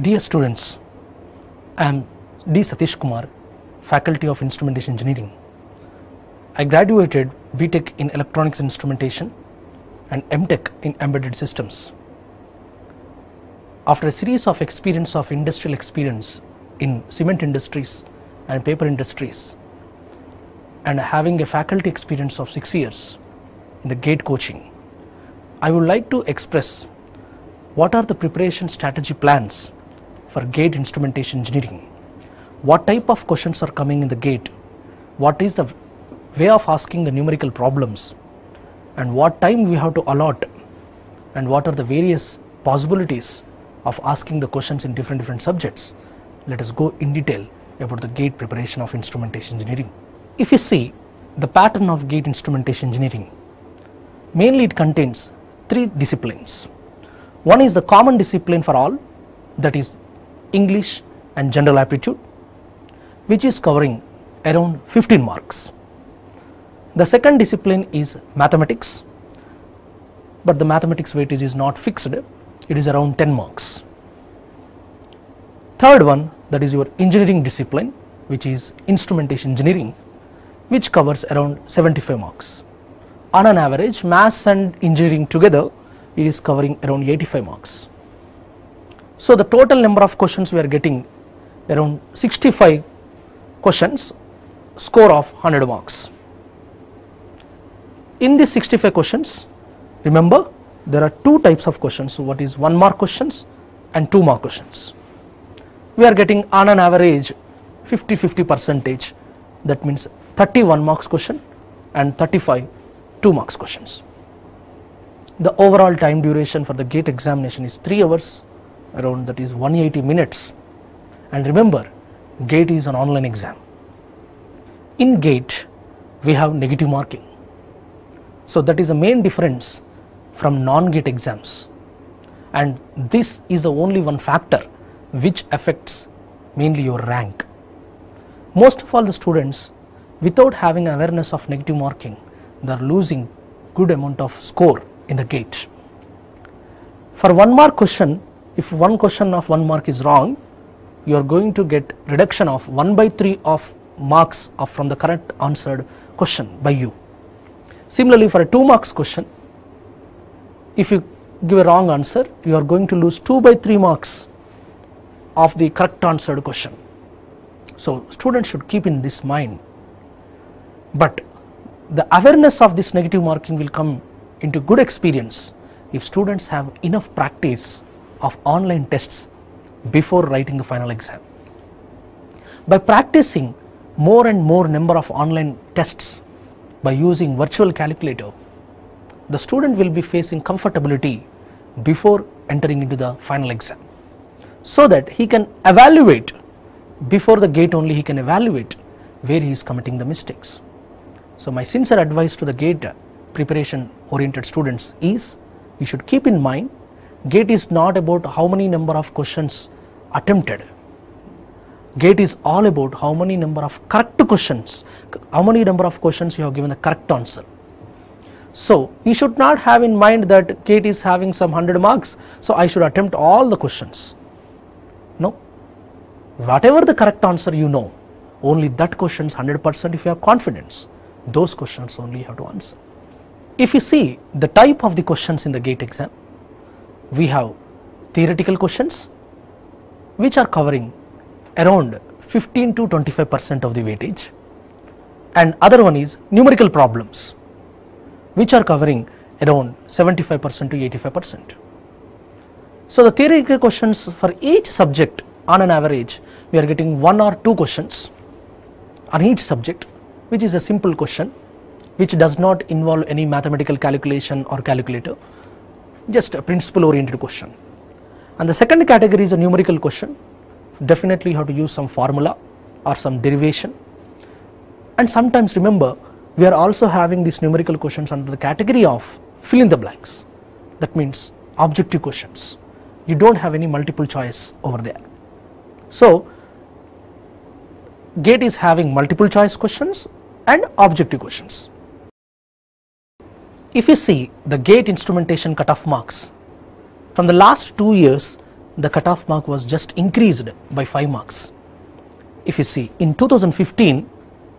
Dear students, I am D. Satish Kumar, Faculty of Instrumentation Engineering. I graduated B.Tech in Electronics Instrumentation and M.Tech in Embedded Systems. After a series of industrial experience in cement industries and paper industries, and having a faculty experience of 6 years in the GATE coaching, I would like to express what are the preparation strategy plans for GATE Instrumentation Engineering. What type of questions are coming in the GATE? What is the way of asking the numerical problems? And what time we have to allot? And what are the various possibilities of asking the questions in different subjects? Let us go in detail about the GATE preparation of instrumentation engineering. If you see the pattern of GATE Instrumentation Engineering, mainly it contains 3 disciplines. One is the common discipline for all, that is English and General Aptitude, which is covering around 15 marks. The second discipline is Mathematics, but the Mathematics weightage is not fixed, it is around 10 marks. Third one, that is your Engineering discipline, which is Instrumentation Engineering, which covers around 75 marks. On an average, Maths and Engineering together, it is covering around 85 marks. So the total number of questions we are getting around 65 questions, score of 100 marks. In these 65 questions, remember there are 2 types of questions. So what is 1 mark questions and 2 mark questions. We are getting on an average 50-50 percentage, that means 31 marks question and 35 2 marks questions. The overall time duration for the GATE examination is 3 hours around, that is 180 minutes. And remember, GATE is an online exam. In GATE, we have negative marking. So that is the main difference from non-GATE exams. And this is the only one factor which affects mainly your rank. Most of all the students, without having awareness of negative marking, they are losing good amount of score in the GATE. For 1 mark question, if one question of 1 mark is wrong, you are going to get reduction of 1/3 of marks from the correct answered question by you. Similarly, for a 2 marks question, if you give a wrong answer, you are going to lose 2/3 marks of the correct answered question. So students should keep in this mind. But the awareness of this negative marking will come into good experience if students have enough practice of online tests before writing the final exam. By practicing more and more number of online tests by using virtual calculator, the student will be facing comfortability before entering into the final exam, so that he can evaluate before the GATE only, he can evaluate where he is committing the mistakes. So my sincere advice to the GATE preparation oriented students is, you should keep in mind, GATE is not about how many number of questions attempted. GATE is all about how many number of correct questions, how many number of questions you have given the correct answer. So you should not have in mind that GATE is having some 100 marks, so I should attempt all the questions. No, whatever the correct answer you know, only that questions 100% if you have confidence, those questions only you have to answer. If you see the type of the questions in the GATE exam, we have theoretical questions which are covering around 15 to 25% of the weightage, and other one is numerical problems which are covering around 75% to 85%. So the theoretical questions for each subject, on an average we are getting 1 or 2 questions on each subject, which is a simple question which does not involve any mathematical calculation or calculator, just a principle oriented question. And the second category is a numerical question. Definitely you have to use some formula or some derivation. And sometimes remember, we are also having these numerical questions under the category of fill in the blanks. That means objective questions. You don't have any multiple choice over there. So GATE is having multiple choice questions and objective questions. If you see the GATE instrumentation cutoff marks, from the last 2 years the cutoff mark was just increased by 5 marks. If you see, in 2015,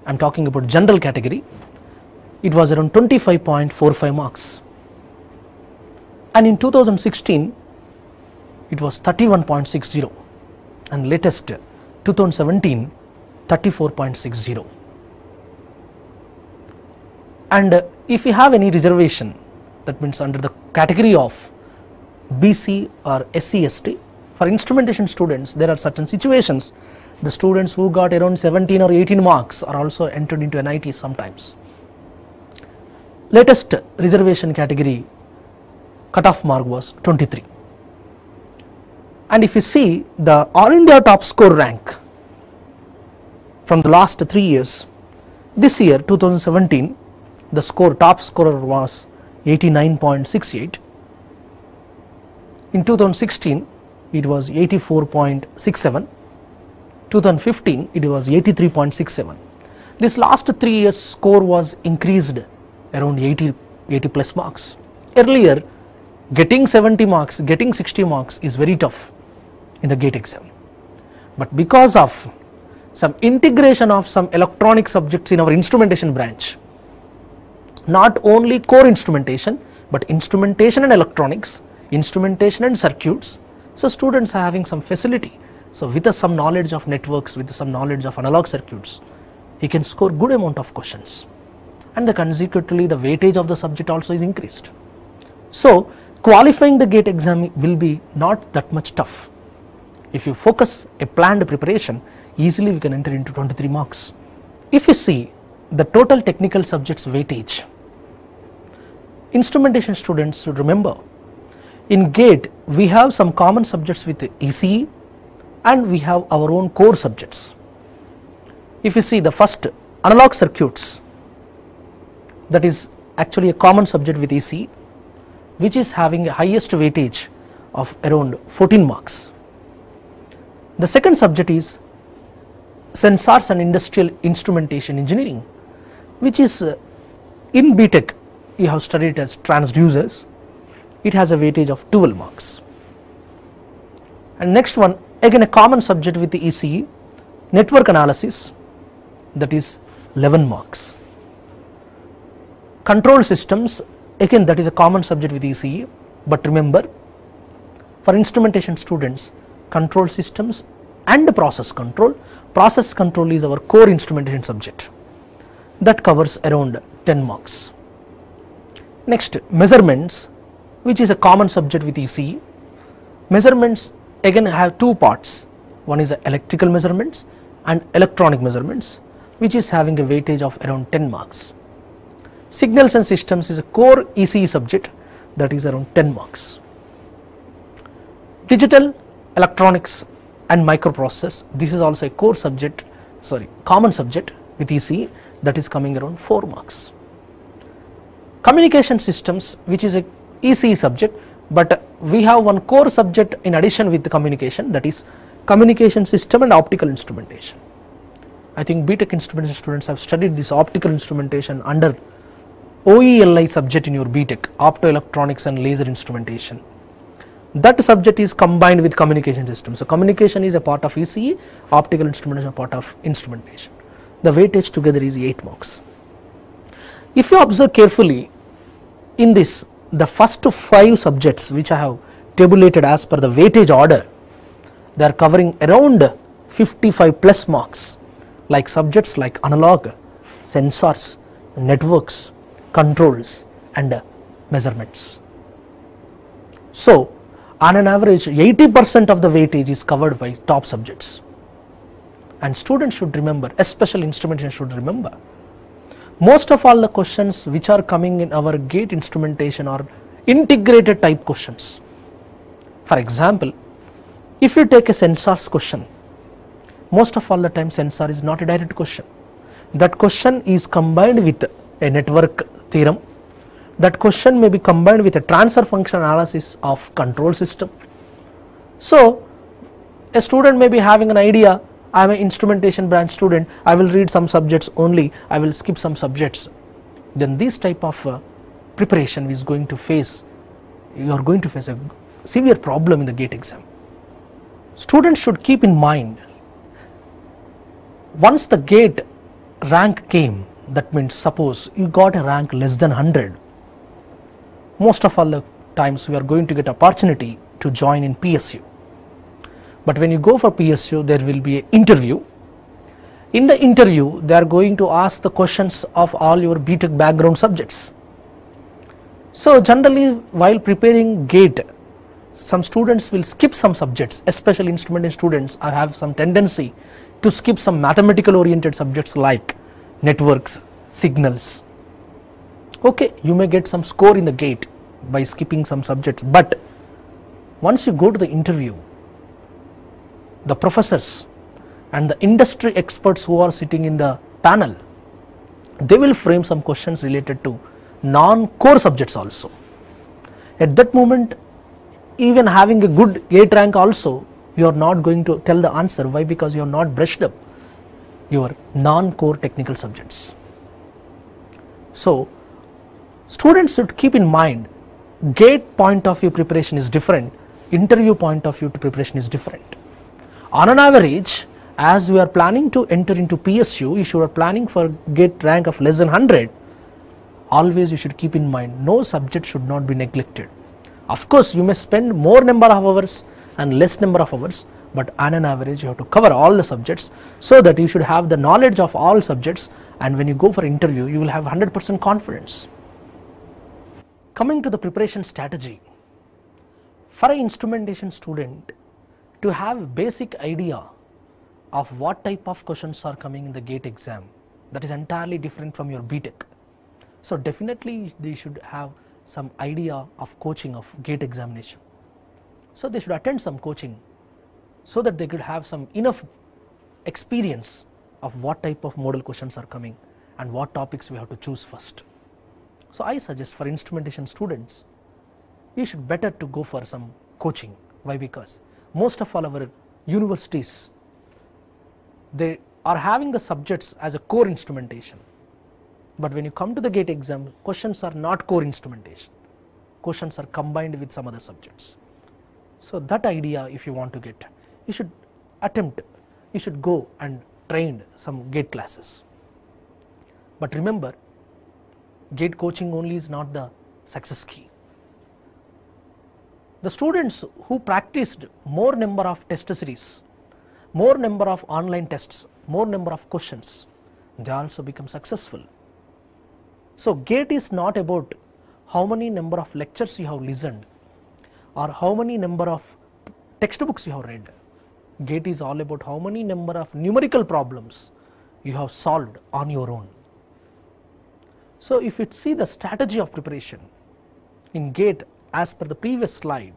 I am talking about general category, it was around 25.45 marks, and in 2016 it was 31.60, and latest 2017 34.60. And if you have any reservation, that means under the category of BC or SC/ST, for instrumentation students there are certain situations, the students who got around 17 or 18 marks are also entered into NIT sometimes. Latest reservation category cutoff mark was 23. And if you see the All India top score rank from the last 3 years, this year 2017 the top scorer was 89.68. In 2016 it was 84.67. 2015 it was 83.67. This last 3 years score was increased around 80 plus marks. Earlier, getting 70 marks, getting 60 marks is very tough in the GATE exam, but because of some integration of some electronic subjects in our instrumentation branch, not only core instrumentation but instrumentation and electronics, instrumentation and circuits, so students are having some facility. So with some knowledge of networks, with some knowledge of analog circuits, he can score good amount of questions, and consequently the weightage of the subject also is increased. So qualifying the GATE exam will be not that much tough. If you focus a planned preparation, easily we can enter into 23 marks. If you see the total technical subjects weightage, instrumentation students should remember, in GATE we have some common subjects with ECE and we have our own core subjects. If you see the first, analog circuits, that is actually a common subject with ECE, which is having a highest weightage of around 14 marks. The second subject is sensors and industrial instrumentation engineering, which is in BTech you have studied as transducers. It has a weightage of 12 marks. And next one, again a common subject with the ECE, network analysis, that is 11 marks. Control systems, again that is a common subject with ECE, but remember, for instrumentation students, control systems and process control is our core instrumentation subject, that covers around 10 marks. Next, measurements, which is a common subject with ECE. Measurements again have two parts, one is electrical measurements and electronic measurements, which is having a weightage of around 10 marks. Signals and systems is a core ECE subject, that is around 10 marks. Digital electronics and microprocess, this is also a core subject, common subject with ECE, that is coming around 4 marks. Communication systems, which is a ECE subject, but we have one core subject in addition with the communication, that is communication system and optical instrumentation. I think BTech instrumentation students have studied this optical instrumentation under OELI subject in your BTech, optoelectronics and laser instrumentation. That subject is combined with communication system. So communication is a part of ECE, optical instrumentation is a part of instrumentation. The weightage together is 8 marks. If you observe carefully in this, the first 5 subjects which I have tabulated as per the weightage order, they are covering around 55 plus marks, like subjects like analog, sensors, networks, controls and measurements. So on an average 80% of the weightage is covered by top subjects, and students should remember, especially instrumentation should remember, most of all the questions which are coming in our GATE instrumentation are integrated type questions. For example, if you take a sensors question, most of all the time sensor is not a direct question. That question is combined with a network theorem. That question may be combined with a transfer function analysis of control system. So a student may be having an idea, I am an instrumentation branch student, I will read some subjects only, I will skip some subjects. Then this type of preparation is going to face, you are going to face a severe problem in the GATE exam. Students should keep in mind, once the GATE rank came, that means suppose you got a rank less than 100, most of all the times we are going to get opportunity to join in PSU. But when you go for PSU, there will be an interview. In the interview, they are going to ask the questions of all your BTech background subjects. So generally, while preparing GATE, some students will skip some subjects, especially instrumentation students have some tendency to skip some mathematical oriented subjects like networks, signals. Okay, you may get some score in the GATE by skipping some subjects, but once you go to the interview, the professors and the industry experts who are sitting in the panel, they will frame some questions related to non-core subjects also. At that moment, even having a good GATE rank also, you are not going to tell the answer. Why? Because you are not brushed up your non-core technical subjects. So students should keep in mind, GATE point of view preparation is different, interview point of view preparation is different. On an average, as we are planning to enter into PSU, if you are planning for GATE rank of less than 100, always you should keep in mind, no subject should not be neglected. Of course, you may spend more number of hours and less number of hours, but on an average you have to cover all the subjects, so that you should have the knowledge of all subjects, and when you go for interview you will have 100% confidence. Coming to the preparation strategy, for an instrumentation student to have basic idea of what type of questions are coming in the GATE exam, that is entirely different from your BTech. So definitely they should have some idea of coaching of GATE examination. So they should attend some coaching so that they could have some enough experience of what type of model questions are coming and what topics we have to choose first. So I suggest for instrumentation students, you should better to go for some coaching. Why? Because most of all our universities, they are having the subjects as a core instrumentation. But when you come to the GATE exam, questions are not core instrumentation. Questions are combined with some other subjects. So that idea, if you want to get, you should attempt, you should go and train some GATE classes. But remember, GATE coaching only is not the success key. The students who practiced more number of test series, more number of online tests, more number of questions, they also become successful. So GATE is not about how many number of lectures you have listened or how many number of textbooks you have read. GATE is all about how many number of numerical problems you have solved on your own. So if you see the strategy of preparation in GATE, as per the previous slide,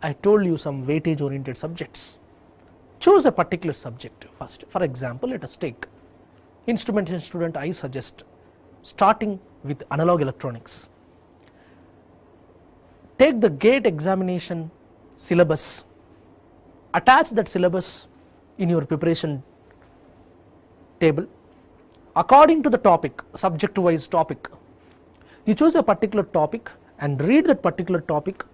I told you some weightage oriented subjects. Choose a particular subject first. For example, let us take instrumentation student. I suggest starting with analog electronics. Take the GATE examination syllabus, attach that syllabus in your preparation table according to the topic, subject wise topic. You choose a particular topic and read that particular topic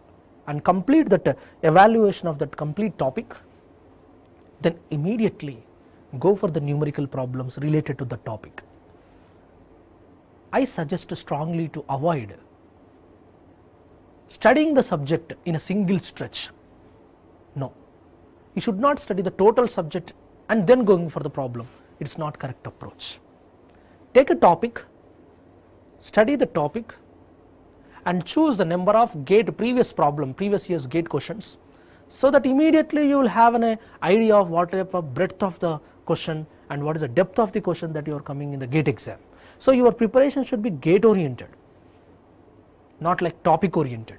and complete that evaluation of that complete topic, then immediately go for the numerical problems related to the topic. I suggest strongly to avoid studying the subject in a single stretch. No, you should not study the total subject and then going for the problem. It is not correct approach. Take a topic, study the topic and choose the number of GATE previous year's GATE questions, so that immediately you will have an idea of what type of breadth of the question and what is the depth of the question that you are coming in the GATE exam. So your preparation should be GATE oriented, not like topic oriented.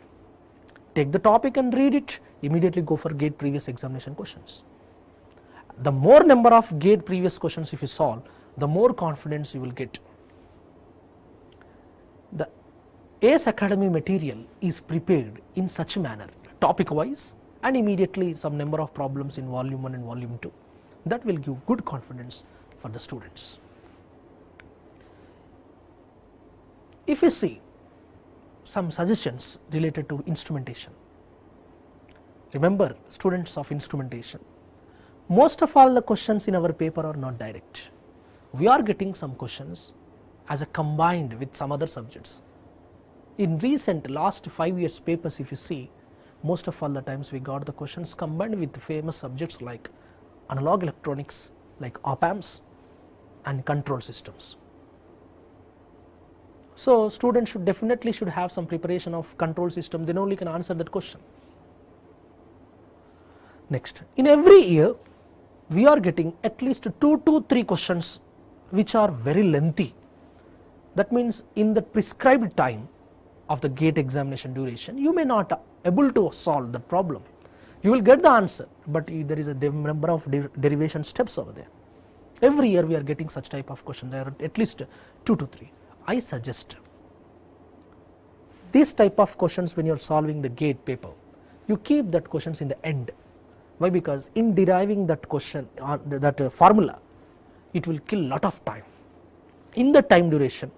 Take the topic and read it, immediately go for GATE previous examination questions. The more number of GATE previous questions if you solve, the more confidence you will get. The ACE Academy material is prepared in such a manner, topic wise, and immediately some number of problems in volume 1 and volume 2. That will give good confidence for the students. If you see some suggestions related to instrumentation, Remember, students of instrumentation, most of all the questions in our paper are not direct. We are getting some questions as a combined with some other subjects. In recent last 5 years papers, if you see, most of all the times we got the questions combined with famous subjects like analog electronics, like op-amps and control systems. So students should definitely have some preparation of control system, then only can answer that question. Next, in every year we are getting at least 2 to 3 questions which are very lengthy. That means in the prescribed time of the GATE examination duration, you may not able to solve the problem. You will get the answer, but there is a number of derivation steps over there. Every year we are getting such type of questions, there are at least 2 to 3. I suggest this type of questions when you are solving the GATE paper, you keep that questions in the end. Why? Because in deriving that question or that formula, it will kill lot of time. In the time duration,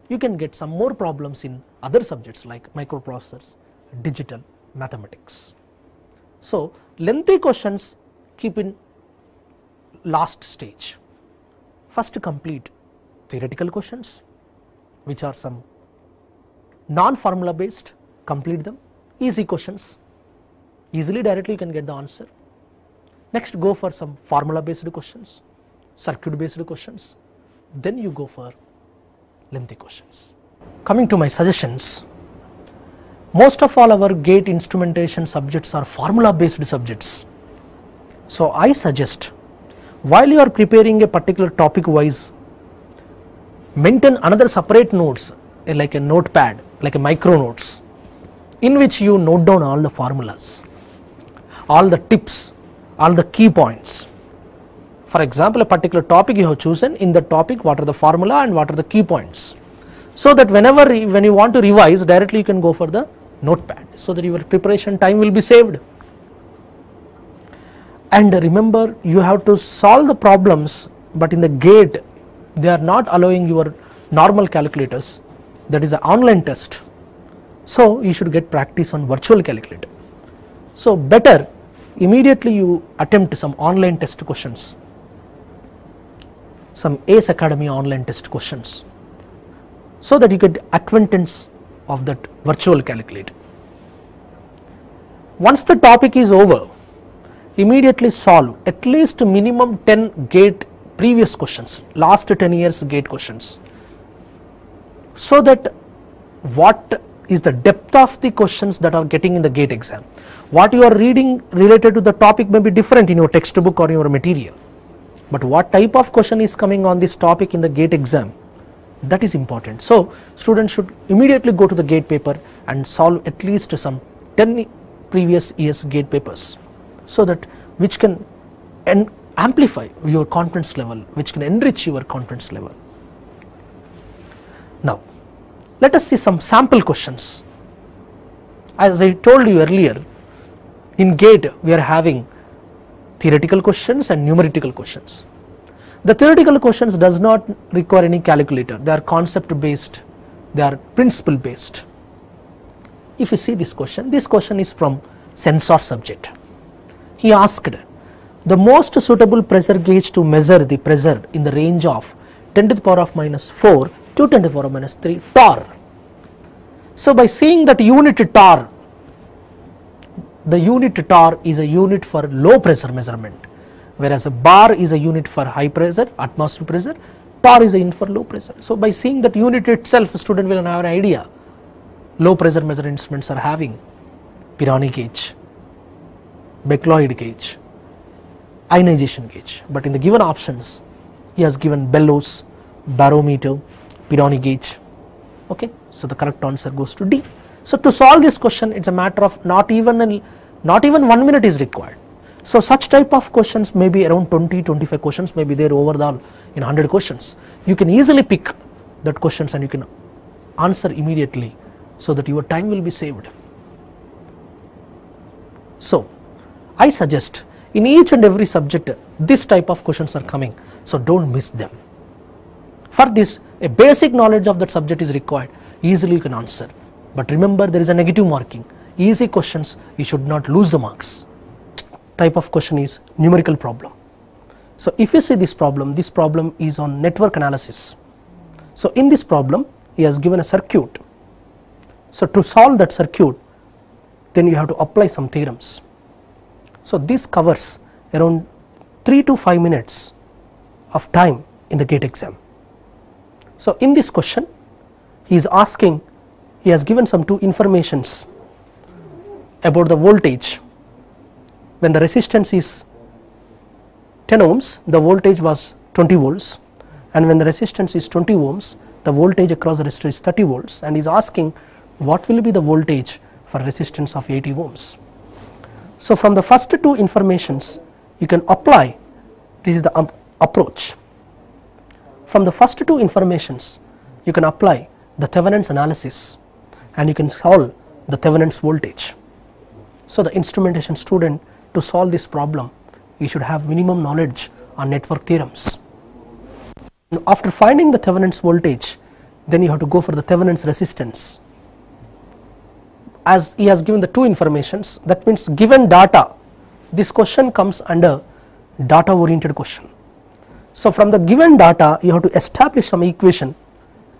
you can get some more problems in other subjects like microprocessors, digital, mathematics. So lengthy questions keep in last stage. First complete theoretical questions, which are some non-formula based, complete them. Easy questions, easily directly you can get the answer. Next, go for some formula based questions, circuit based questions, then you go for lengthy questions. Coming to my suggestions, most of all our GATE instrumentation subjects are formula based subjects. So I suggest, while you are preparing a particular topic wise, maintain another separate notes like a notepad, like a micro notes, in which you note down all the formulas, all the tips, all the key points. For example, a particular topic you have chosen, in the topic what are the formula and what are the key points, so that when you want to revise directly you can go for the notepad, so that your preparation time will be saved. And remember, you have to solve the problems, but in the GATE they are not allowing your normal calculators, that is an online test. So you should get practice on virtual calculator. So better immediately you attempt some online test questions, some ACE Academy online test questions, so that you get acquaintance of that virtual calculator. Once the topic is over, immediately solve at least minimum 10 GATE previous questions, last 10 years GATE questions, so that what is the depth of the questions that are getting in the GATE exam. What you are reading related to the topic may be different in your textbook or your material, but what type of question is coming on this topic in the GATE exam, that is important. So students should immediately go to the GATE paper and solve at least some 10 previous years GATE papers, so that which can amplify your confidence level, which can enrich your confidence level. Now let us see some sample questions. As I told you earlier, in GATE we are having theoretical questions and numerical questions. The theoretical questions does not require any calculator, they are concept based, they are principle based. If you see this question is from sensor subject. He asked, the most suitable pressure gauge to measure the pressure in the range of 10 to the power of minus 4 to 10 to the power of minus 3 torr. So by seeing that unit torr, the unit torr is a unit for low pressure measurement, whereas a bar is a unit for high pressure, atmospheric pressure, torr is a unit for low pressure. So by seeing that unit itself, student will have an idea. Low pressure measure instruments are having Pironi gauge, Beckloid gauge, ionization gauge, but in the given options he has given bellows, barometer, Pironi gauge. Okay, so the correct answer goes to D. So to solve this question, it's a matter of not even 1 minute is required. So such type of questions may be around 20-25 questions may be there overall in 100 questions. You can easily pick that questions and you can answer immediately, so that your time will be saved. So I suggest in each and every subject this type of questions are coming, so don't miss them. For this, a basic knowledge of that subject is required, easily you can answer. But remember, there is a negative marking. easy questions you should not lose the marks. Type of question is numerical problem. So if you see this problem is on network analysis. So in this problem he has given a circuit. So to solve that circuit, then you have to apply some theorems. So this covers around 3 to 5 minutes of time in the GATE exam. So in this question he is asking, he has given some two informations about the voltage. When the resistance is 10 ohms, the voltage was 20 volts, and when the resistance is 20 ohms, the voltage across the resistor is 30 volts, and he is asking what will be the voltage for resistance of 80 ohms. So from the first two informations you can apply, this is the approach. From the first two informations you can apply the Thevenin's analysis and you can solve the Thevenin's voltage. So the instrumentation student, to solve this problem you should have minimum knowledge on network theorems. After finding the Thevenin's voltage, then you have to go for the Thevenin's resistance. As he has given the two informations, that means given data, this question comes under data oriented question. So from the given data you have to establish some equation,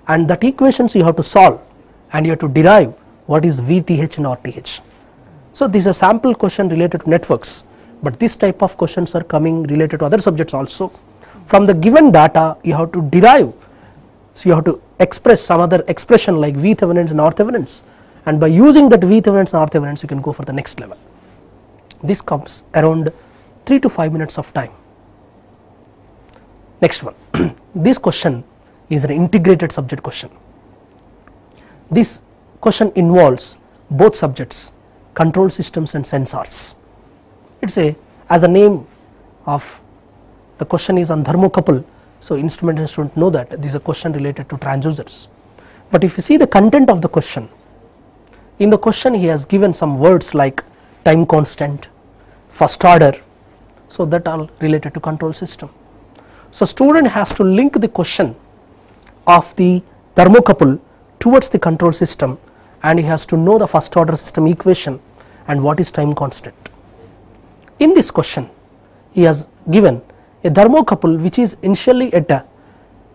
and that equations you have to solve and you have to derive what is VTH and RTH. So this is a sample question related to networks, but this type of questions are coming related to other subjects also. From the given data you have to derive, so you have to express some other expression like V Thevenins and R Thevenins, and by using that V Thevenins and R Thevenins you can go for the next level. This comes around 3 to 5 minutes of time. Next one, this question is an integrated subject question. This question involves both subjects, control systems and sensors. It's as a name of the question is on thermocouple, so instrumentation students know that this is a question related to transducers. But if you see the content of the question, in the question he has given some words like time constant, first order, so that are related to control system. So student has to link the question of the thermocouple towards the control system, and he has to know the first order system equation and what is time constant. In this question he has given a thermocouple which is initially at a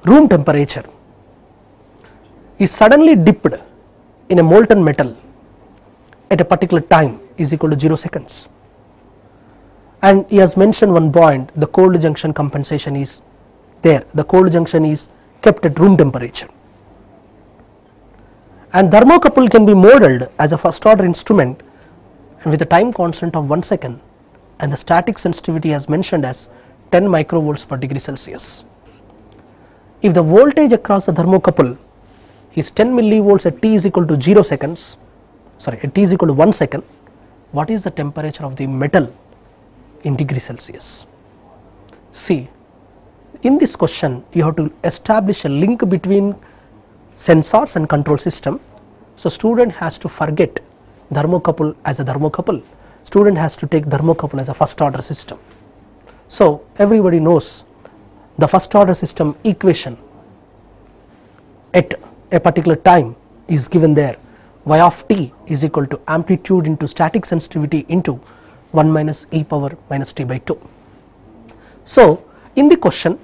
room temperature is suddenly dipped in a molten metal at a particular time is equal to 0 seconds, and he has mentioned one point, the cold junction compensation is there, the cold junction is kept at room temperature, and thermocouple can be modeled as a first order instrument and with a time constant of 1 second, and the static sensitivity as mentioned as 10 microvolts per degree Celsius. If the voltage across the thermocouple is 10 millivolts at t is equal to 0 seconds, sorry, at t is equal to 1 second, what is the temperature of the metal in degree Celsius? See, in this question you have to establish a link between sensors and control system. So student has to forget thermocouple as a thermocouple, student has to take thermocouple as a first order system. So everybody knows the first order system equation at a particular time is given there, y of t is equal to amplitude into static sensitivity into 1 minus e power minus t by 2. So in the question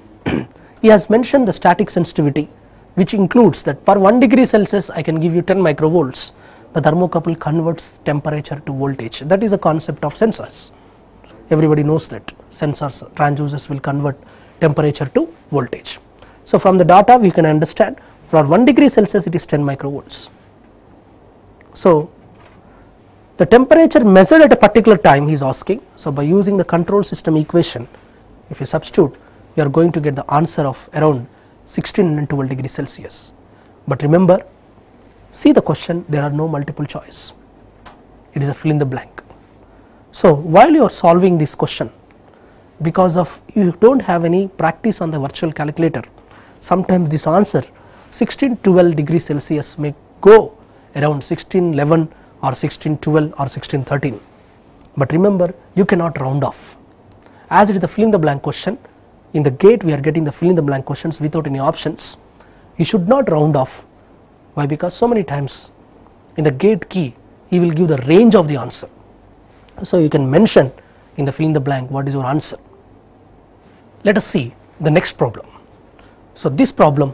he has mentioned the static sensitivity, which includes that per 1 degree Celsius I can give you 10 microvolts. The thermocouple converts temperature to voltage. That is a concept of sensors. Everybody knows that sensors, transducers will convert temperature to voltage. So from the data we can understand for 1 degree Celsius it is 10 microvolts. So the temperature measured at a particular time he is asking. So by using the control system equation, if you substitute, you are going to get the answer of around 1612 degrees Celsius. But remember, see the question, there are no multiple choice, it is a fill in the blank. So while you are solving this question, because of you do not have any practice on the virtual calculator, sometimes this answer 1612 degrees Celsius may go around 1611 or 1612 or 1613. But remember, you cannot round off, as it is the fill in the blank question. In the GATE we are getting the fill in the blank questions without any options. You should not round off. Why? Because so many times in the GATE key he will give the range of the answer. So you can mention in the fill in the blank what is your answer. Let us see the next problem. So this problem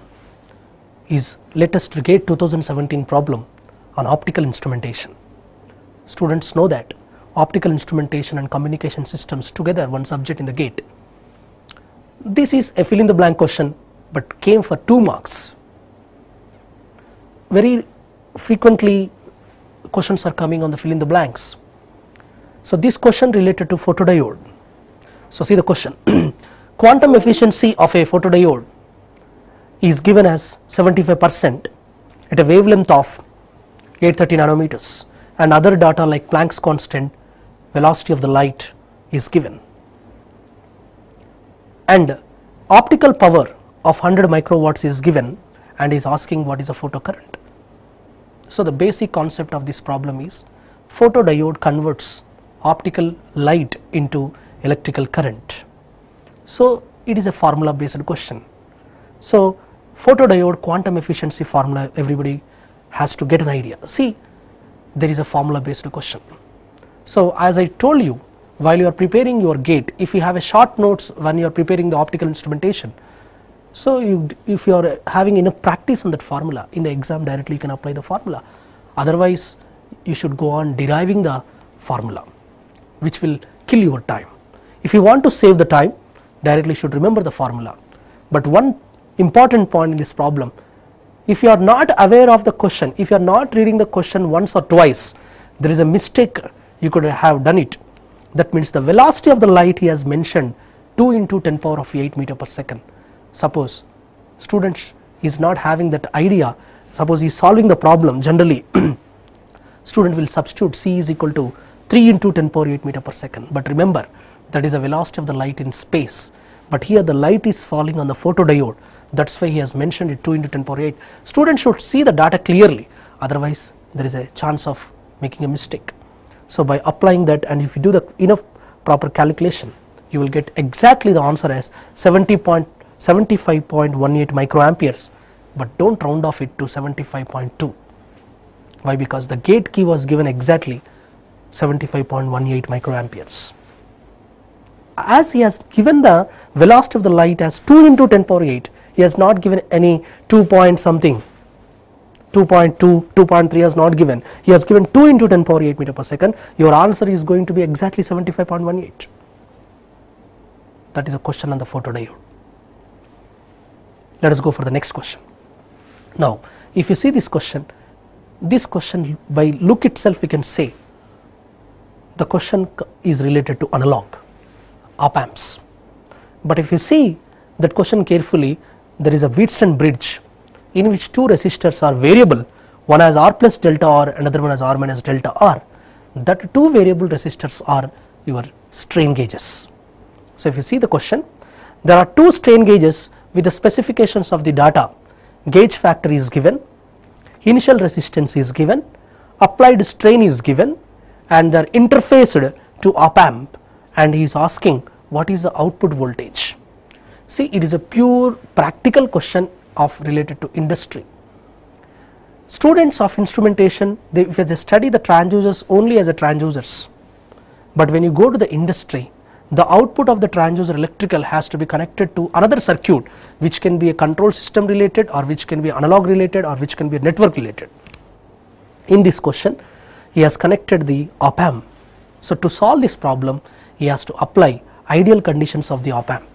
is latest GATE 2017 problem on optical instrumentation. Students know that optical instrumentation and communication systems together one subject in the GATE. This is a fill in the blank question but came for 2 marks. Very frequently questions are coming on the fill in the blanks. So this question related to photodiode. So see the question. Quantum efficiency of a photodiode is given as 75% at a wavelength of 830 nanometers, and other data like Planck's constant, velocity of the light is given, and optical power of 100 microwatts is given, and is asking what is a photocurrent. So the basic concept of this problem is photodiode converts optical light into electrical current. So it is a formula based question. So photodiode quantum efficiency formula, everybody has to get an idea. See, there is a formula based question. So as I told you, while you are preparing your GATE, if you have a short notes when you are preparing the optical instrumentation, so if you are having enough practice on that formula, in the exam directly you can apply the formula. Otherwise you should go on deriving the formula, which will kill your time. If you want to save the time, directly should remember the formula. But one important point in this problem, if you are not aware of the question, if you are not reading the question once or twice, there is a mistake you could have done it. That means the velocity of the light he has mentioned 2 into 10 power of 8 meter per second. Suppose student is not having that idea, suppose he is solving the problem, generally student will substitute C is equal to 3 into 10 power 8 meter per second, but remember that is the velocity of the light in space, but here the light is falling on the photodiode, that is why he has mentioned it 2 into 10 power 8. Student should see the data clearly, otherwise there is a chance of making a mistake. So by applying that, and if you do the enough proper calculation, you will get exactly the answer as 75.18 microamperes, but don't round off it to 75.2. Why? Because the GATE key was given exactly 75.18 microamperes. As he has given the velocity of the light as 2 into 10 power 8, he has not given any 2 point something, 2.2, 2.3 has not given, he has given 2 into 10 power 8 meter per second, your answer is going to be exactly 75.18. That is a question on the photodiode. Let us go for the next question. Now if you see this question by look itself we can say the question is related to analog op amps, but if you see that question carefully, there is a Wheatstone bridge in which 2 resistors are variable, one has R plus delta R, another one has R minus delta R. That 2 variable resistors are your strain gauges. So if you see the question, there are 2 strain gauges with the specifications of the data, gauge factor is given, initial resistance is given, applied strain is given, and they are interfaced to op amp, and he is asking what is the output voltage. See, it is a pure practical question of related to industry. Students of instrumentation, if they study the transducers only as a transducers, but when you go to the industry, the output of the transducer electrical has to be connected to another circuit, which can be a control system related, or which can be analog related, or which can be a network related. In this question he has connected the op amp. So to solve this problem he has to apply ideal conditions of the op amp.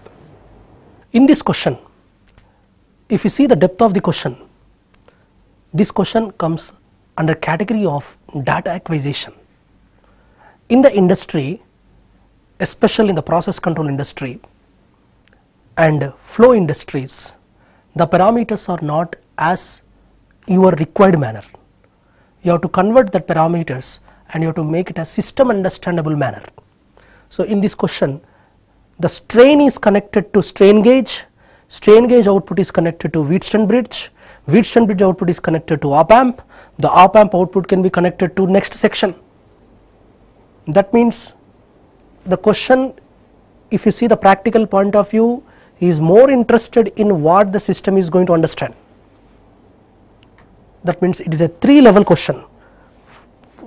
In this question, if you see the depth of the question, this question comes under category of data acquisition. In the industry, especially in the process control industry and flow industries, the parameters are not as your required manner. You have to convert the parameters and you have to make it a system understandable manner. So in this question, the strain is connected to strain gauge output is connected to Wheatstone bridge output is connected to op amp, the op amp output can be connected to next section. That means the question, if you see the practical point of view, he is more interested in what the system is going to understand. That means it is a 3 level question.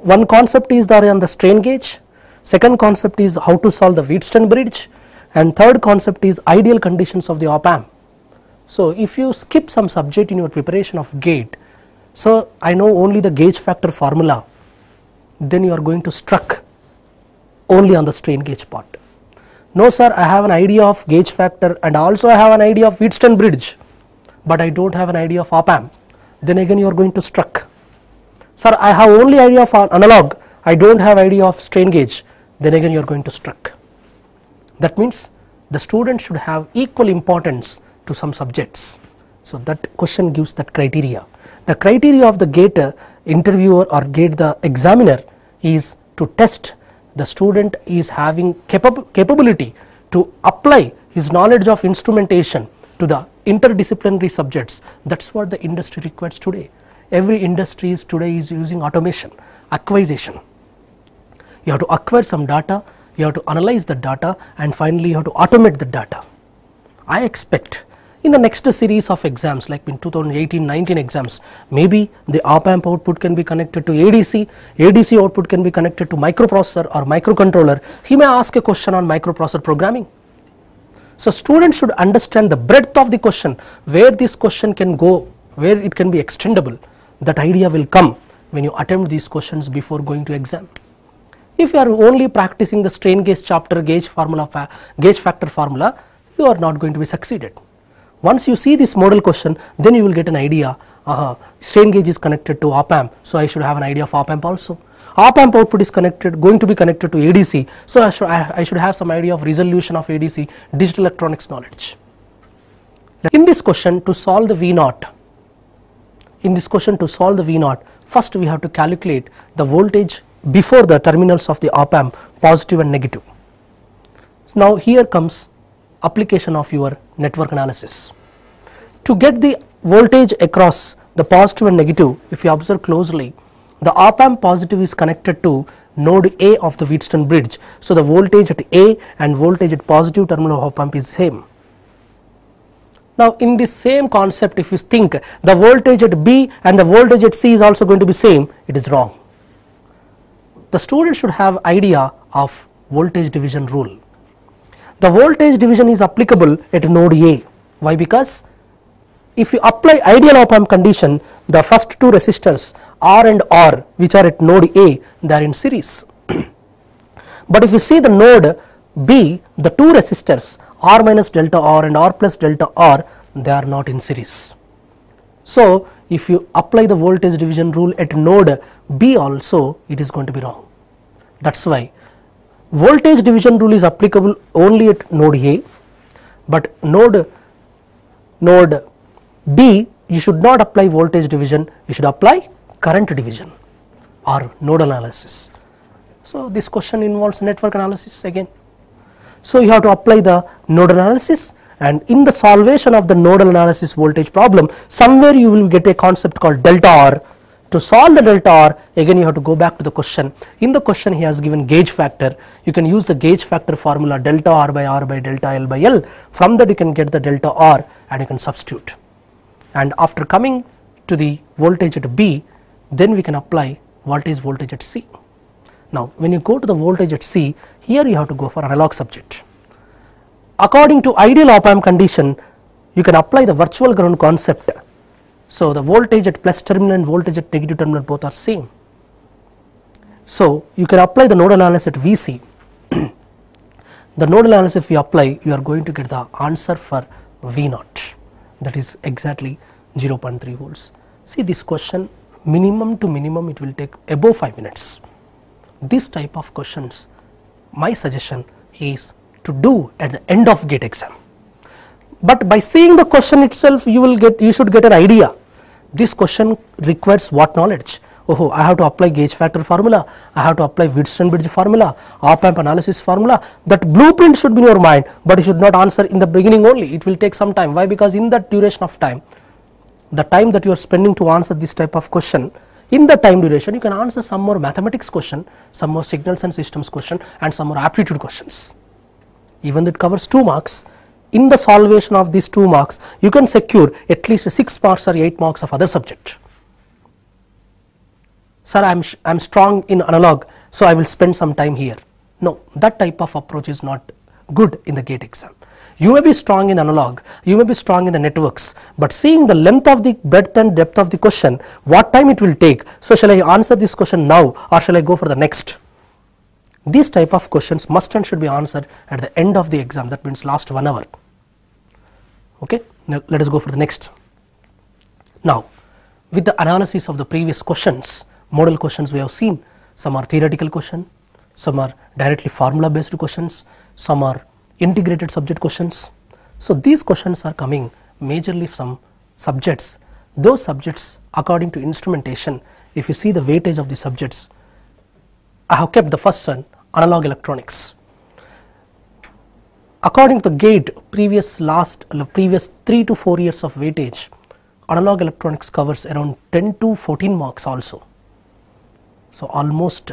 one concept is there on the strain gauge, second concept is how to solve the Wheatstone bridge, and third concept is ideal conditions of the op amp. So if you skip some subject in your preparation of gate, so I know only the gauge factor formula, then you are going to struck only on the strain gauge part. No sir, I have an idea of gauge factor and also I have an idea of Wheatstone bridge, but I don't have an idea of op amp, then again you are going to struck. Sir, I have only idea of analog, I don't have idea of strain gauge, then again you are going to struck. That means the student should have equal importance to some subjects. So that question gives that criteria. The criteria of the gate interviewer or gate the examiner is to test the student is having capability to apply his knowledge of instrumentation to the interdisciplinary subjects. That is what the industry requires today. Every industry today is using automation, acquisition. You have to acquire some data, you have to analyze the data, and finally you have to automate the data. I expect in the next series of exams, like in 2018-19 exams, maybe the op amp output can be connected to ADC, ADC output can be connected to microprocessor or microcontroller. He may ask a question on microprocessor programming. So students should understand the breadth of the question, where this question can go, where it can be extendable. That idea will come when you attempt these questions before going to exam. If you are only practicing the strain gauge chapter, gauge formula, gauge factor formula, you are not going to be succeeded. Once you see this model question, then you will get an idea, strain gauge is connected to op amp, so I should have an idea of op amp also. Op amp output is going to be connected to ADC, so I should have some idea of resolution of ADC, digital electronics knowledge. In this question, to solve the V0, first we have to calculate the voltage before the terminals of the op amp, positive and negative. Now here comes application of your network analysis. To get the voltage across the positive and negative, if you observe closely, the op amp positive is connected to node A of the Wheatstone bridge. So the voltage at A and voltage at positive terminal of op amp is same. Now in this same concept, if you think the voltage at B and the voltage at C is also going to be same, it is wrong. The student should have idea of voltage division rule. The voltage division is applicable at node A. Why? Because if you apply ideal op amp condition, the first two resistors R and R which are at node A, they are in series. But if you see the node B, the two resistors R minus delta R and R plus delta R, they are not in series. So if you apply the voltage division rule at node B also, it is going to be wrong. That is why voltage division rule is applicable only at node A, but node B you should not apply voltage division, you should apply current division or node analysis. So this question involves network analysis again. So you have to apply the node analysis, and in the solvation of the nodal analysis voltage problem, somewhere you will get a concept called delta R. To solve the delta R, again you have to go back to the question. In the question he has given gauge factor. You can use the gauge factor formula delta R by delta L by L. From that you can get the delta R and you can substitute. And after coming to the voltage at B, then we can apply voltage at C. Now when you go to the voltage at C, here you have to go for analog subject. According to ideal op amp condition, you can apply the virtual ground concept. So the voltage at plus terminal and voltage at negative terminal both are same. So you can apply the node analysis at VC. The node analysis if you apply, you are going to get the answer for V0, that is exactly 0.3 volts. See this question, minimum to minimum it will take above 5 minutes. This type of questions, my suggestion is to do at the end of GATE exam. But by seeing the question itself, you should get an idea. This question requires what knowledge? Oh, I have to apply gauge factor formula, I have to apply Wheatstone bridge formula, op amp analysis formula. That blueprint should be in your mind, but you should not answer in the beginning only. It will take some time. Why? Because in that duration of time, the time that you are spending to answer this type of question, in the time duration you can answer some more mathematics question, some more signals and systems question, and some more aptitude questions. Even that covers 2 marks. In the solvation of these 2 marks, you can secure at least 6 marks or 8 marks of other subject. sir, I'm strong in analog, so I will spend some time here. No, that type of approach is not good in the GATE exam. You may be strong in analog, you may be strong in the networks, but seeing the length of the breadth and depth of the question, what time it will take, so shall I answer this question now or shall I go for the next? These type of questions must and should be answered at the end of the exam, that means last 1 hour. Okay, now let us go for the next. Now, with the analysis of the previous questions, model questions we have seen, some are theoretical questions, some are directly formula based questions, some are integrated subject questions. So, these questions are coming majorly from subjects. Those subjects according to instrumentation, if you see the weightage of the subjects, I have kept the first one, analog electronics. According to GATE, previous 3 to 4 years of weightage, analog electronics covers around 10 to 14 marks also. So, almost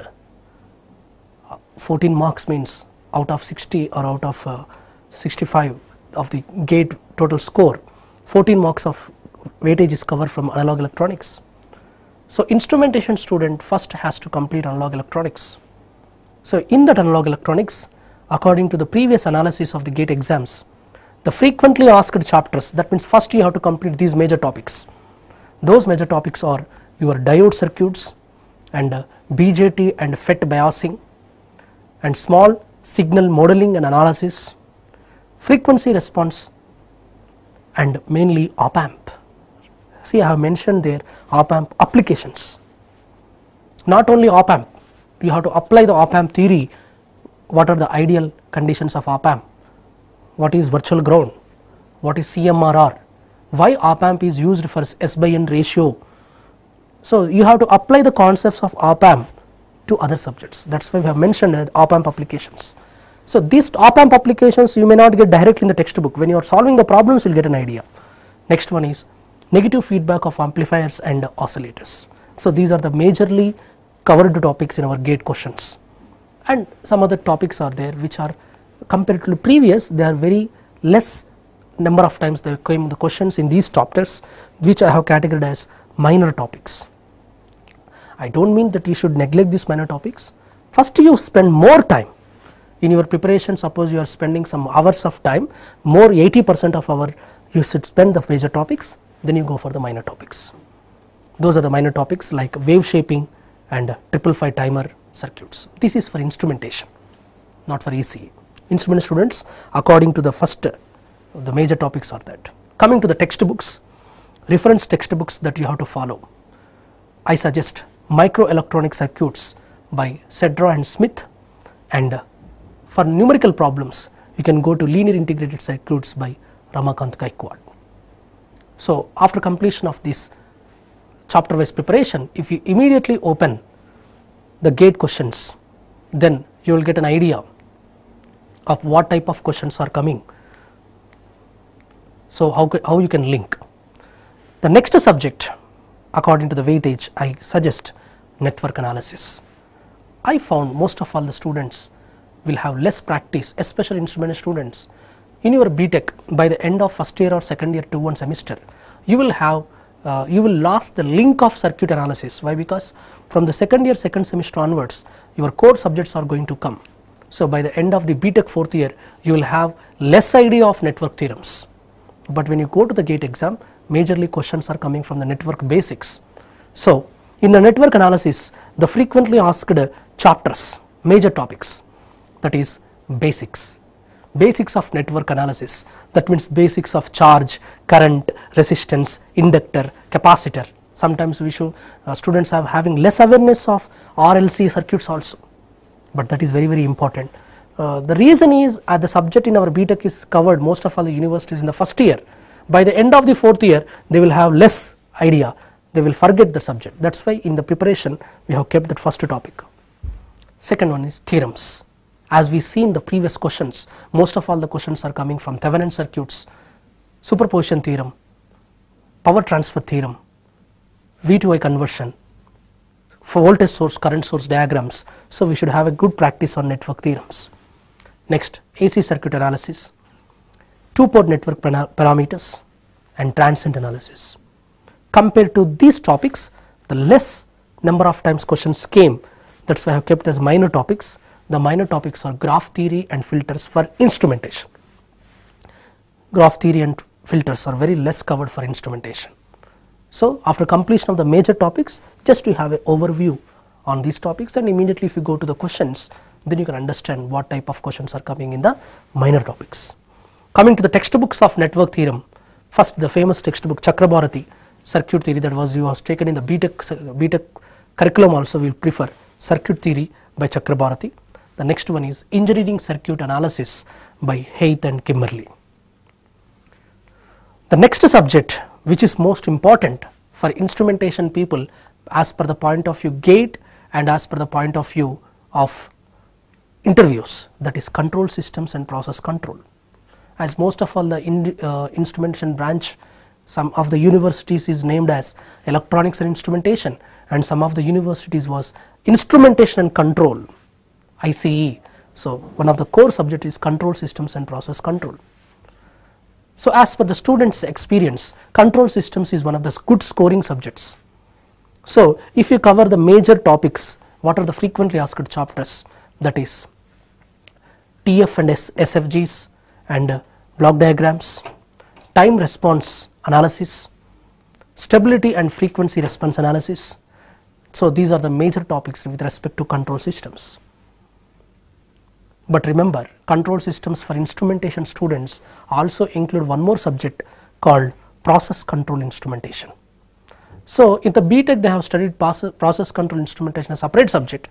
14 marks means out of 60 or out of 65 of the GATE total score, 14 marks of weightage is covered from analog electronics. So, instrumentation student first has to complete analog electronics. So, in that analog electronics, according to the previous analysis of the GATE exams, the frequently asked chapters, that means first you have to complete these major topics. Those major topics are your diode circuits and BJT and FET biasing and small signal modeling and analysis, frequency response and mainly op amp. See, I have mentioned there op amp applications. Not only op amp, you have to apply the op amp theory. What are the ideal conditions of op amp? What is virtual ground? What is CMRR? Why op amp is used for S/N ratio? So, you have to apply the concepts of op amp to other subjects. That is why we have mentioned op amp applications. So, these op amp applications you may not get directly in the textbook. When you are solving the problems, you will get an idea. Next one is negative feedback of amplifiers and oscillators. So, these are the majorly covered topics in our GATE questions, and some other topics are there which are compared to previous, they are very less number of times they came the questions in these chapters, which I have categorized as minor topics. I do not mean that you should neglect these minor topics. First you spend more time in your preparation. Suppose you are spending some hours of time, more 80% of hour you should spend the major topics, then you go for the minor topics. Those are the minor topics like wave shaping and 555 timer circuits. This is for instrumentation, not for ECE. Instrument students, according to the first, the major topics are that. Coming to the textbooks, reference textbooks that you have to follow, I suggest Microelectronic Circuits by Cedra and Smith, and for numerical problems you can go to Linear Integrated Circuits by Ramakant Gaikwad. So, after completion of this chapter wise preparation, if you immediately open the GATE questions, then you will get an idea of what type of questions are coming. So, how you can link. The next subject according to the weightage, I suggest network analysis. I found most of all the students will have less practice, especially instrument students. In your BTech, by the end of first year or second year to one semester, you will have you will lose the link of circuit analysis. Why? Because from the second year, second semester onwards, your core subjects are going to come. So, by the end of the BTech fourth year, you will have less idea of network theorems. But when you go to the GATE exam, majorly questions are coming from the network basics. So, in the network analysis, the frequently asked chapters, major topics, that is basics. Basics of network analysis, that means basics of charge, current, resistance, inductor, capacitor. Sometimes we should students are having less awareness of RLC circuits also, but that is very important. The reason is the subject in our BTech is covered most of all the universities in the first year. By the end of the fourth year, they will have less idea, they will forget the subject. That is why in the preparation we have kept that first topic. Second one is theorems. As we see in the previous questions, most of all the questions are coming from Thevenin circuits, superposition theorem, power transfer theorem, V to I conversion, for voltage source, current source diagrams. So, we should have a good practice on network theorems. Next, AC circuit analysis, two-port network parameters and transient analysis. Compared to these topics, the less number of times questions came, that is why I have kept as minor topics. The minor topics are graph theory and filters for instrumentation. Graph theory and filters are very less covered for instrumentation. So, after completion of the major topics, just to have an overview on these topics, and immediately if you go to the questions, then you can understand what type of questions are coming in the minor topics. Coming to the textbooks of network theorem, first the famous textbook Chakrabarti, circuit theory, that was taken in the BTech curriculum also. We will prefer circuit theory by Chakrabarti. The next one is engineering circuit analysis by Hayth and Kimmerly. The next subject which is most important for instrumentation people as per the point of view GATE and as per the point of view of interviews, that is control systems and process control. As most of all the instrumentation branch, some of the universities is named as electronics and instrumentation, and some of the universities was instrumentation and control, ICE. So, one of the core subject is control systems and process control. So, as per the students' experience, control systems is one of the good scoring subjects. So, if you cover the major topics, what are the frequently asked chapters, that is TF and SFGs and block diagrams, time response analysis, stability and frequency response analysis. So, these are the major topics with respect to control systems. But remember, control systems for instrumentation students also include one more subject called process control instrumentation. So, in the BTech they have studied process control instrumentation as a separate subject,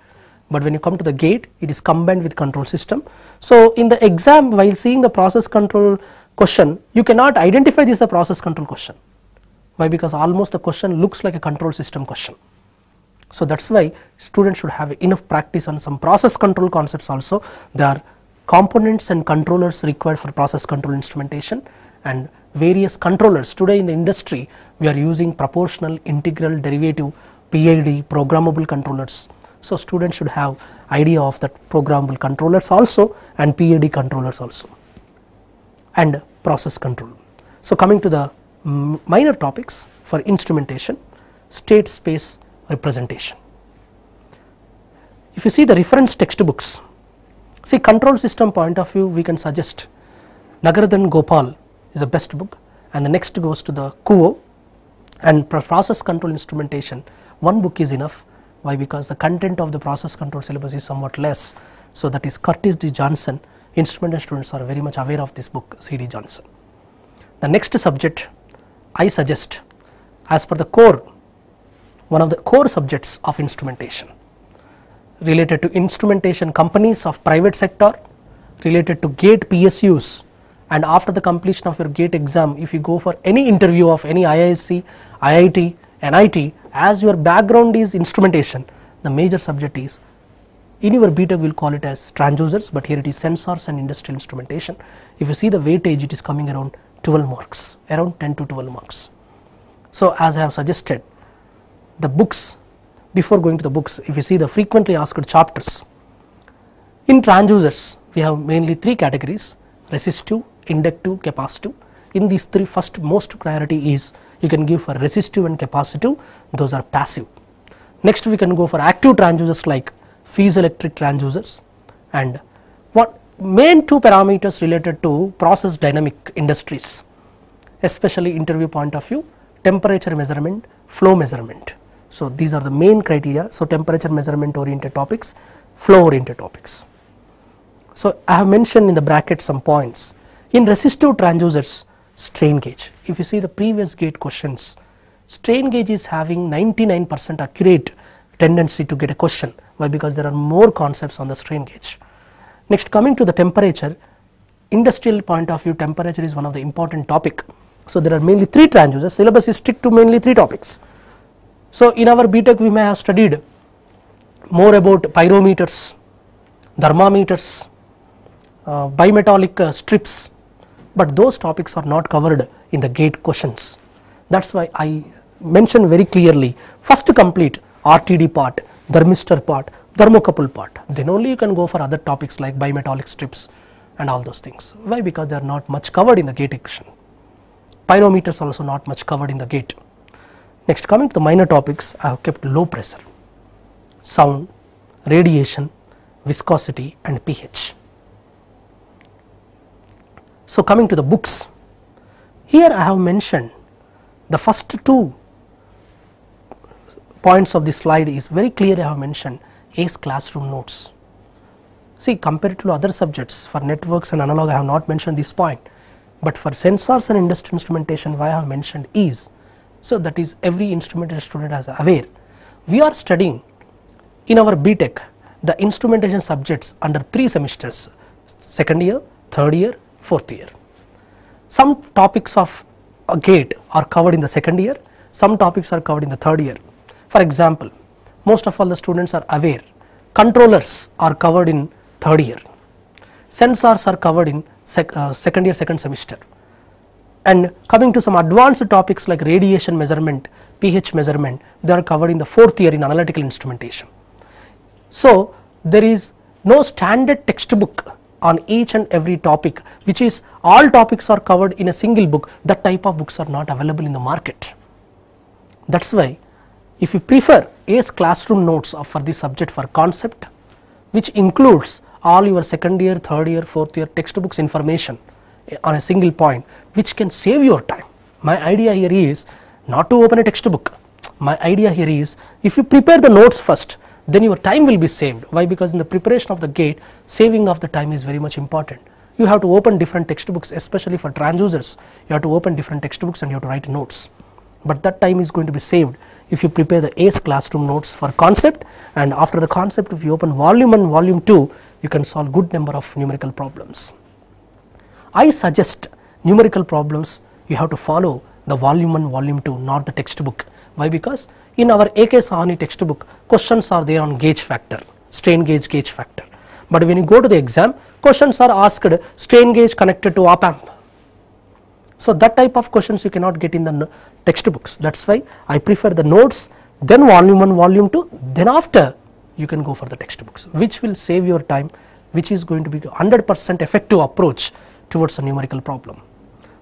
but when you come to the GATE, it is combined with control system. So, in the exam, while seeing the process control question, you cannot identify this as a process control question. Why? Because almost the question looks like a control system question. So, that is why students should have enough practice on some process control concepts also. There are components and controllers required for process control instrumentation, and various controllers. Today in the industry, we are using proportional, integral, derivative, PID, programmable controllers. So, students should have idea of that programmable controllers also and PID controllers also, and process control. So, coming to the minor topics for instrumentation, state space representation. If you see the reference textbooks, see control system point of view, we can suggest Nagaradhan Gopal is the best book, and the next goes to the Kuo, and process control instrumentation, one book is enough. Why? Because the content of the process control syllabus is somewhat less. So, that is Curtis D. Johnson. Instrumentation students are very much aware of this book, C.D. Johnson. The next subject I suggest as per the core, one of the core subjects of instrumentation related to instrumentation companies of private sector, related to GATE PSUs, and after the completion of your GATE exam, if you go for any interview of any IISc, IIT, NIT, as your background is instrumentation, the major subject is, in your BTech we will call it as transducers, but here it is sensors and industrial instrumentation. If you see the weightage, it is coming around 12 marks, around 10 to 12 marks. So, as I have suggested, the books, before going to the books, if you see the frequently asked chapters, in transducers we have mainly three categories: resistive, inductive, capacitive. In these three, first most priority is you can give for resistive and capacitive, those are passive. Next we can go for active transducers like piezoelectric transducers, and what main two parameters related to process dynamic industries, especially interview point of view, temperature measurement, flow measurement. So, these are the main criteria. So, temperature measurement oriented topics, flow oriented topics. So, I have mentioned in the bracket some points. In resistive transducers, strain gauge. If you see the previous GATE questions, strain gauge is having 99% accurate tendency to get a question. Why? Because there are more concepts on the strain gauge. Next, coming to the temperature, industrial point of view, temperature is one of the important topic. So, there are mainly three transducers, syllabus is strict to mainly three topics. So, in our BTech we may have studied more about pyrometers, thermometers, bimetallic strips, but those topics are not covered in the GATE questions. That is why I mentioned very clearly, first complete RTD part, thermistor part, thermocouple part, then only you can go for other topics like bimetallic strips and all those things. Why? Because they are not much covered in the GATE question. Pyrometers also not much covered in the GATE. Next, coming to the minor topics, I have kept low pressure. sound, radiation, viscosity and pH. So coming to the books, here I have mentioned the first two points of this slide is very clear. I have mentioned ACE classroom notes. See, compared to other subjects for networks and analog I have not mentioned this point, but for sensors and industrial instrumentation why I have mentioned is, so that is every instrumentation student is aware. We are studying in our BTech the instrumentation subjects under 3 semesters, second year, third year, fourth year. Some topics of a GATE are covered in the second year, some topics are covered in the third year. For example, most of all the students are aware, controllers are covered in third year, sensors are covered in second year, second semester, and coming to some advanced topics like radiation measurement, pH measurement, they are covered in the fourth year in analytical instrumentation. So there is no standard textbook on each and every topic, which is all topics are covered in a single book. That type of books are not available in the market. That is why if you prefer ACE classroom notes for this subject for concept, which includes all your second year, third year, fourth year textbooks information on a single point, which can save your time. My idea here is not to open a textbook. My idea here is if you prepare the notes first, then your time will be saved. Why? Because in the preparation of the GATE, saving of the time is very much important. You have to open different textbooks, especially for transducers. You have to open different textbooks and you have to write notes. But that time is going to be saved if you prepare the ACE classroom notes for concept, and after the concept if you open volume 1, volume 2, you can solve good number of numerical problems. I suggest numerical problems you have to follow the volume 1, volume 2, not the textbook. Why? Because in our A.K. Sahani textbook, questions are there on gauge factor, strain gauge, gauge factor. But when you go to the exam, questions are asked strain gauge connected to op amp. So that type of questions you cannot get in the textbooks. That is why I prefer the notes, then volume 1, volume 2, then after you can go for the textbooks, which will save your time, which is going to be 100% effective approach towards a numerical problem.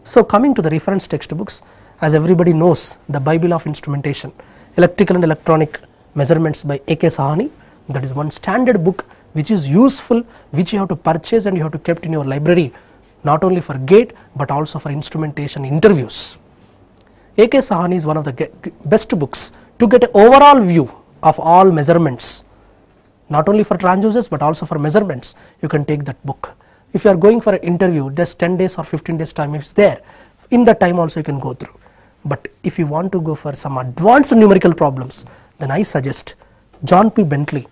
So coming to the reference textbooks, as everybody knows, the Bible of Instrumentation, Electrical and Electronic Measurements by A.K. Sahani, that is one standard book which is useful, which you have to purchase and you have to keep in your library, not only for GATE but also for instrumentation interviews. A.K. Sahani is one of the best books to get an overall view of all measurements, not only for transducers but also for measurements. You can take that book. If you are going for an interview, just 10 days or 15 days time is there, in that time also you can go through. But if you want to go for some advanced numerical problems, then I suggest John P. Bentley,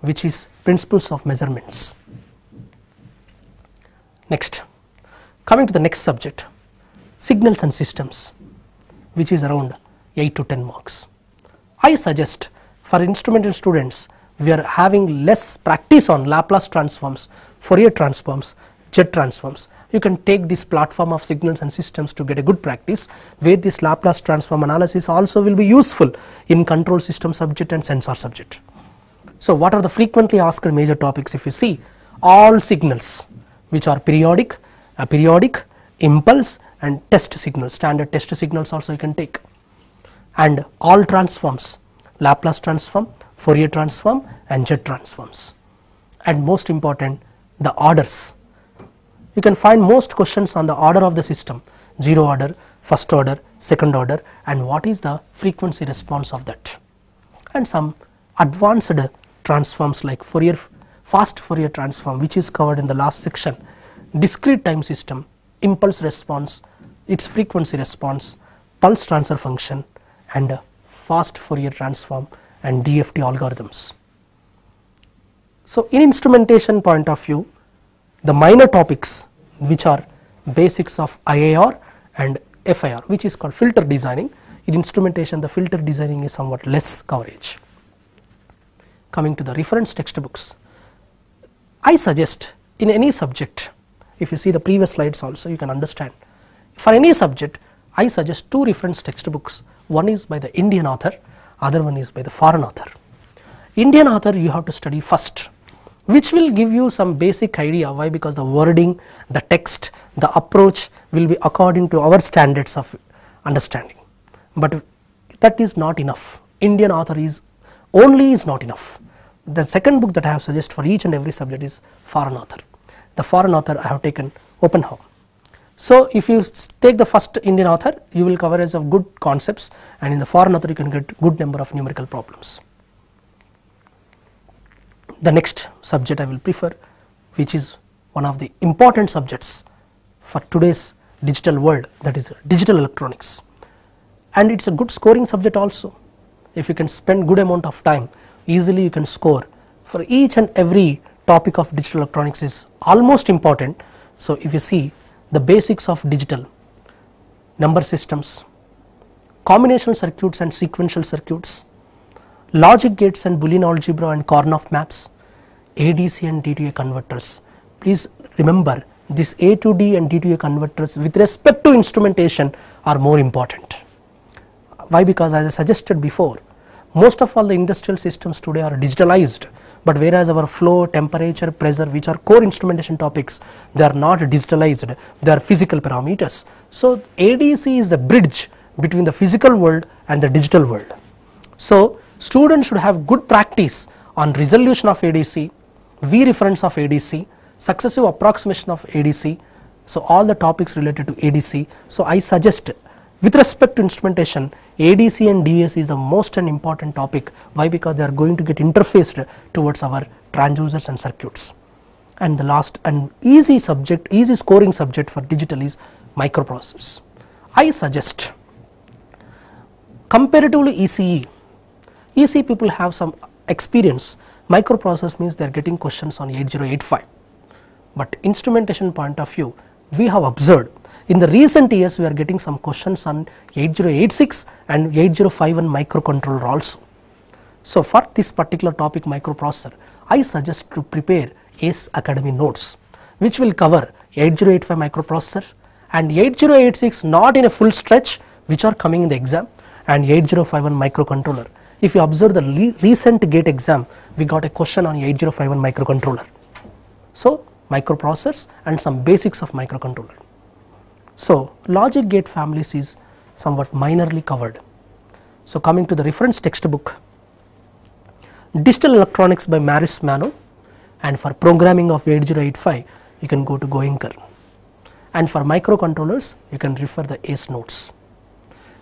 which is Principles of Measurements. Next, coming to the next subject, Signals and Systems, which is around 8 to 10 marks. I suggest for instrumentation students, we are having less practice on Laplace transforms, Fourier transforms, Z transforms. You can take this platform of Signals and Systems to get a good practice, where this Laplace transform analysis also will be useful in control system subject and sensor subject. So what are the frequently asked major topics? If you see, all signals which are periodic, aperiodic, impulse and test signals, standard test signals also you can take, and all transforms, Laplace transform, Fourier transform and Z transforms, and most important, the orders. You can find most questions on the order of the system, 0 order, first order, second order, and what is the frequency response of that, and some advanced transforms like Fourier, fast Fourier transform, which is covered in the last section, discrete time system, impulse response, its frequency response, pulse transfer function and fast Fourier transform and DFT algorithms. So in instrumentation point of view, the minor topics which are basics of IAR and FIR, which is called filter designing. In instrumentation, the filter designing is somewhat less coverage. Coming to the reference textbooks, I suggest in any subject, if you see the previous slides also you can understand, for any subject I suggest 2 reference textbooks. One is by the Indian author, other one is by the foreign author. Indian author you have to study first, which will give you some basic idea. Why? Because the wording, the text, the approach will be according to our standards of understanding. But that is not enough. Indian author is only is not enough. The second book that I have suggested for each and every subject is foreign author. The foreign author I have taken Oppenhauer. So if you take the first Indian author, you will coverage of good concepts, and in the foreign author you can get good number of numerical problems. The next subject I will prefer, which is one of the important subjects for today's digital world, that is digital electronics, and it is a good scoring subject also. If you can spend good amount of time, easily you can score. For each and every topic of digital electronics is almost important. So if you see the basics of digital, number systems, combinational circuits and sequential circuits, logic gates and Boolean algebra and Karnaugh maps, ADC and D2A converters. Please remember, this A to D and D to A converters with respect to instrumentation are more important. Why? Because as I suggested before, most of all the industrial systems today are digitalized, but whereas our flow, temperature, pressure, which are core instrumentation topics, they are not digitalized, they are physical parameters. So ADC is the bridge between the physical world and the digital world. So students should have good practice on resolution of ADC, V reference of ADC, successive approximation of ADC, so all the topics related to ADC. So I suggest, with respect to instrumentation, ADC and DAC is the most and important topic. Why? Because they are going to get interfaced towards our transducers and circuits. And the last and easy subject, easy scoring subject for digital is microprocessors. I suggest comparatively ECE. ECE people have some experience. Microprocessors means they are getting questions on 8085. But instrumentation point of view, we have observed in the recent years we are getting some questions on 8086 and 8051 microcontroller also. So for this particular topic, microprocessor, I suggest to prepare ACE Academy notes, which will cover 8085 microprocessor and 8086 not in a full stretch, which are coming in the exam, and 8051 microcontroller. If you observe the recent GATE exam, we got a question on 8051 microcontroller. So microprocessors and some basics of microcontroller. So logic gate families is somewhat minorly covered. So coming to the reference textbook, Digital Electronics by Maris Mano, and for programming of 8085 you can go to Goenker, and for microcontrollers you can refer the ACE notes.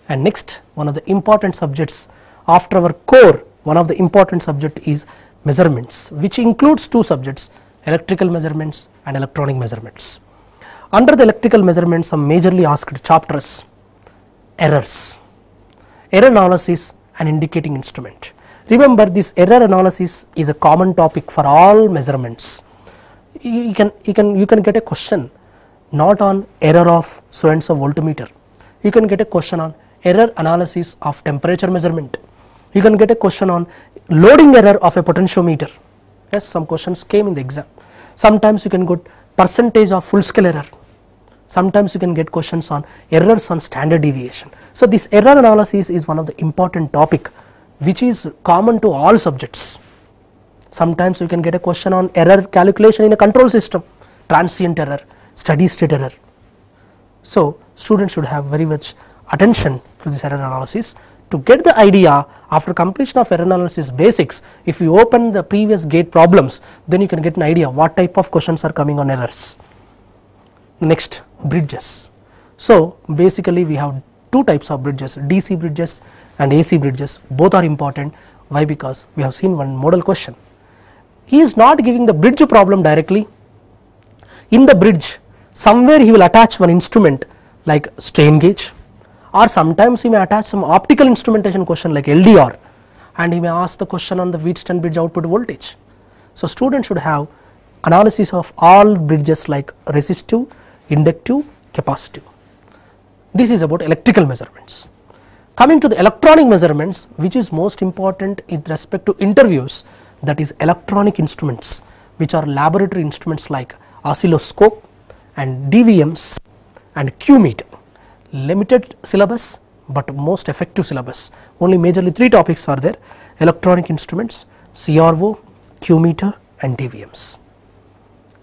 And next, one of the important subjects after our core, one of the important subject is measurements, which includes two subjects, electrical measurements and electronic measurements. Under the electrical measurements, some majorly asked chapters: errors, error analysis and indicating instrument. Remember, this error analysis is a common topic for all measurements. You can get a question not on error of so and so voltmeter. You can get a question on error analysis of temperature measurement. You can get a question on loading error of a potentiometer. Yes, some questions came in the exam. Sometimes you can get percentage of full scale error. Sometimes you can get questions on errors on standard deviation. So this error analysis is one of the important topic which is common to all subjects. Sometimes you can get a question on error calculation in a control system, transient error, steady state error. So students should have very much attention to this error analysis. To get the idea, after completion of error analysis basics, if you open the previous GATE problems, then you can get an idea what type of questions are coming on errors. Next, bridges. So basically we have two types of bridges, DC bridges and AC bridges. Both are important. Why? Because we have seen one model question. He is not giving the bridge problem directly. In the bridge, somewhere he will attach one instrument like strain gauge, or sometimes he may attach some optical instrumentation question like LDR, and he may ask the question on the Wheatstone bridge output voltage. So students should have analysis of all bridges like resistive, inductive, capacitive. This is about electrical measurements. Coming to the electronic measurements, which is most important with respect to interviews, that is electronic instruments, which are laboratory instruments like oscilloscope and DVMs and Q meter. Limited syllabus but most effective syllabus. Only majorly three topics are there: electronic instruments, CRO, Q meter and DVMs.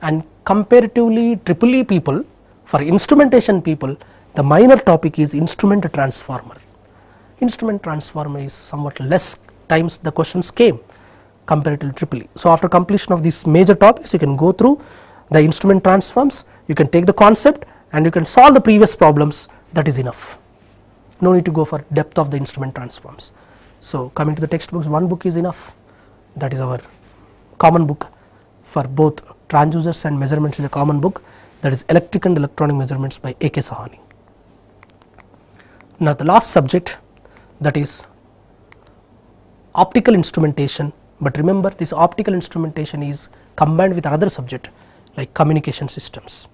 And comparatively EEE people, for instrumentation people, the minor topic is instrument transformer. Instrument transformer is somewhat less times the questions came. comparatively triple E. So after completion of these major topics, you can go through the instrument transforms, you can take the concept and you can solve the previous problems. That is enough. No need to go for depth of the instrument transforms. So coming to the textbooks, one book is enough. That is our common book for both transducers and measurements is a common book, that is Electric and Electronic Measurements by A.K. Sahani. Now the last subject, that is optical instrumentation, but remember this optical instrumentation is combined with another subject like communication systems.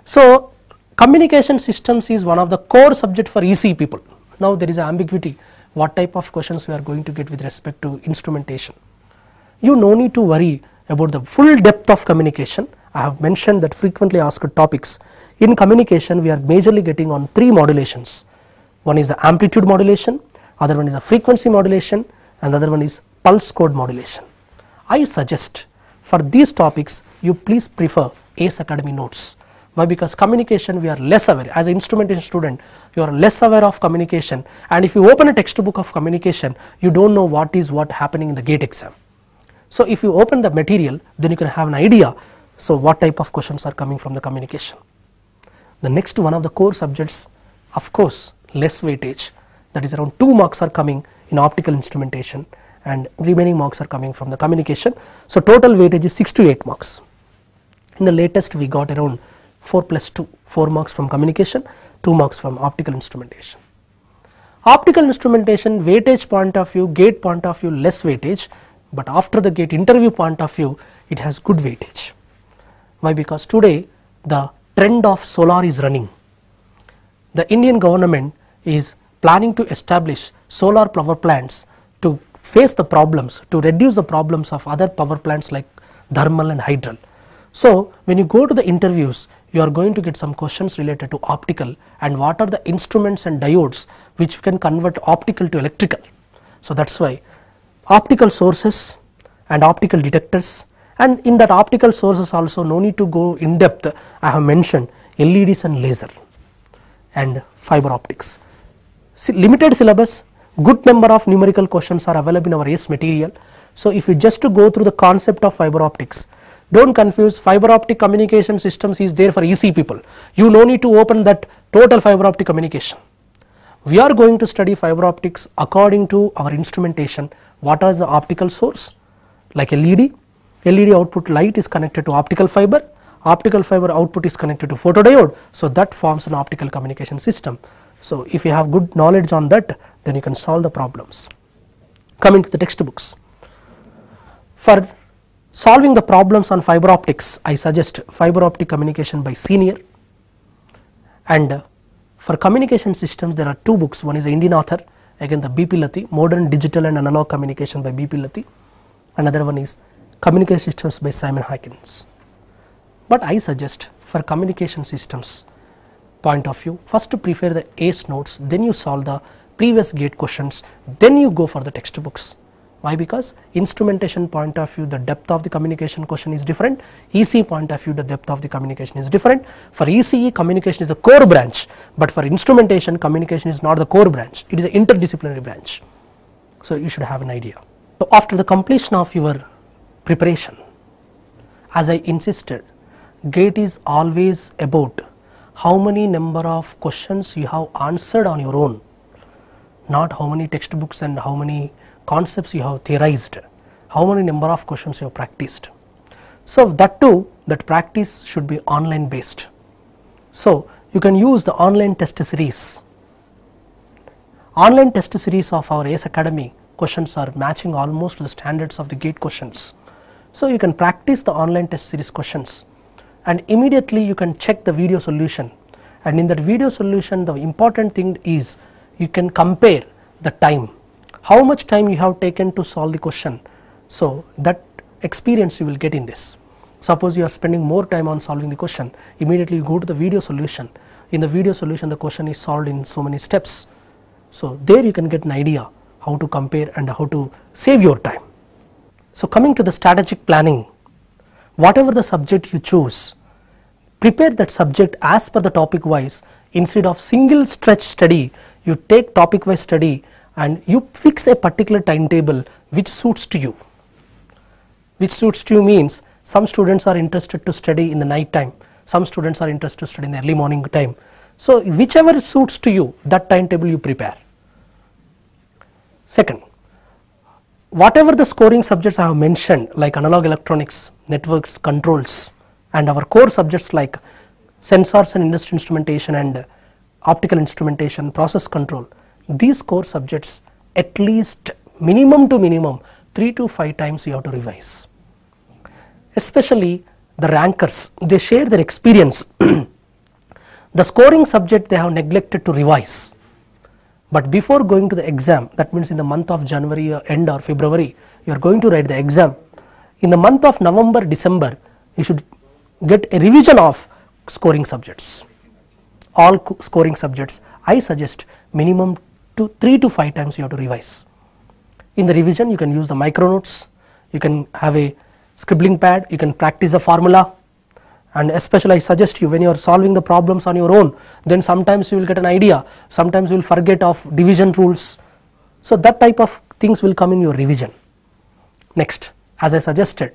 So communication systems is one of the core subject for EC people. Now there is an ambiguity what type of questions we are going to get with respect to instrumentation. You no need to worry about the full depth of communication. I have mentioned that frequently asked topics. In communication we are majorly getting on 3 modulations. One is the amplitude modulation, other one is a frequency modulation, and the other one is pulse code modulation. I suggest for these topics you please prefer ACE Academy notes. Why? Because communication we are less aware. As an instrumentation student, you are less aware of communication, and if you open a textbook of communication, you do not know what is happening in the GATE exam. So if you open the material, then you can have an idea, so what type of questions are coming from the communication. The next one of the core subjects, of course, less weightage, that is around 2 marks are coming in optical instrumentation and remaining marks are coming from the communication. So total weightage is 6 to 8 marks. In the latest we got around 4 plus 2, 4 marks from communication, 2 marks from optical instrumentation. Optical instrumentation weightage point of view, GATE point of view less weightage, but after the GATE interview point of view it has good weightage. Why? Because today the trend of solar is running. The Indian government is planning to establish solar power plants to face the problems, to reduce the problems of other power plants like thermal and hydral. So when you go to the interviews, you are going to get some questions related to optical and what are the instruments and diodes which can convert optical to electrical. So that is why optical sources and optical detectors, and in that optical sources also no need to go in depth. I have mentioned LEDs and laser and fiber optics. Limited syllabus, good number of numerical questions are available in our ACE material. So if you just to go through the concept of fiber optics, do not confuse, fiber optic communication systems is there for EC people. You no need to open that total fiber optic communication. We are going to study fiber optics according to our instrumentation. What is the optical source? Like LED, LED output light is connected to optical fiber output is connected to photodiode. So that forms an optical communication system. So if you have good knowledge on that, then you can solve the problems. Coming to the textbooks. For solving the problems on fiber optics, I suggest fiber optic communication by Senior, and for communication systems there are 2 books. One is an Indian author, again the B.P. Lathi, Modern Digital and Analog Communication by B.P. Lathi. Another one is Communication Systems by Simon Hawkins. But I suggest for communication systems point of view, first to prepare the ACE notes, then you solve the previous GATE questions, then you go for the textbooks. Why? Because instrumentation point of view the depth of the communication question is different, EC point of view the depth of the communication is different. For ECE communication is the core branch, but for instrumentation communication is not the core branch, it is an interdisciplinary branch. So you should have an idea. So after the completion of your preparation, as I insisted, GATE is always about how many number of questions you have answered on your own, not how many textbooks and how many concepts you have theorized, how many number of questions you have practiced. So that too, that practice should be online based. So you can use the online test series. Online test series of our ACE Academy questions are matching almost to the standards of the GATE questions. So you can practice the online test series questions and immediately you can check the video solution, and in that video solution the important thing is you can compare the time, how much time you have taken to solve the question. So that experience you will get in this. Suppose you are spending more time on solving the question, immediately you go to the video solution. In the video solution the question is solved in so many steps. So there you can get an idea how to compare and how to save your time. So coming to the strategic planning, whatever the subject you choose, prepare that subject as per the topic wise. Instead of single stretch study, you take topic wise study and you fix a particular timetable which suits to you. Which suits to you means some students are interested to study in the night time, some students are interested to study in the early morning time. So whichever suits to you, that timetable you prepare. Second, whatever the scoring subjects I have mentioned, like analog electronics, networks, controls, and our core subjects like sensors and industrial instrumentation and optical instrumentation, process control, these core subjects at least minimum to minimum 3 to 5 times you have to revise. Especially the rankers, they share their experience. The scoring subject they have neglected to revise, but before going to the exam, that means in the month of January or end or February, you are going to write the exam. In the month of November, December, you should get a revision of scoring subjects. All scoring subjects, I suggest minimum 3 to 5 times you have to revise. In the revision, you can use the micro notes, you can have a scribbling pad, you can practice the formula, and especially I suggest you when you are solving the problems on your own, then sometimes you will get an idea, sometimes you will forget of division rules. So that type of things will come in your revision. Next, as I suggested,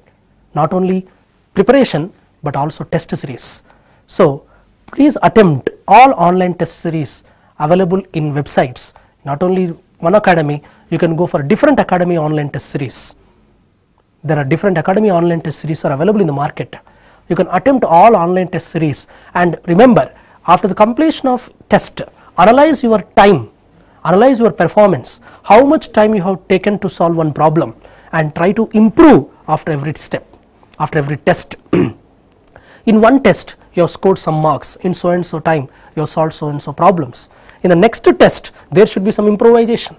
not only preparation but also test series. So please attempt all online test series available in websites, not only one academy, you can go for different academy online test series. There are different academy online test series are available in the market. You can attempt all online test series, and remember, after the completion of test, analyze your time, analyze your performance, how much time you have taken to solve one problem, and try to improve after every step, after every test. In one test, you have scored some marks, in so and so time, you have solved so and so problems. In the next test, there should be some improvisation.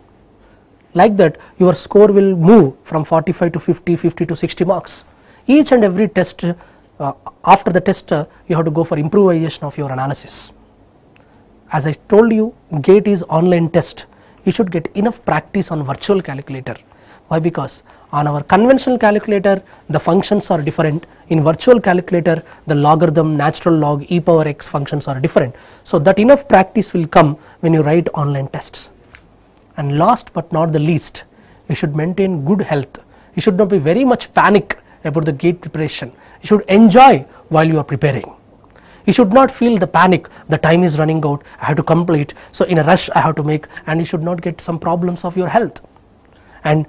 Like that, your score will move from 45 to 50, 50 to 60 marks. Each and every test, after the test, you have to go for improvisation of your analysis. As I told you, GATE is online test. You should get enough practice on virtual calculator. Why? Because on our conventional calculator, the functions are different. In virtual calculator, the logarithm, natural log, e power x functions are different. So that enough practice will come when you write online tests. And last but not the least, you should maintain good health. You should not be very much panic about the GATE preparation. You should enjoy while you are preparing. You should not feel the panic, the time is running out, I have to complete, so in a rush I have to make, and you should not get some problems of your health. And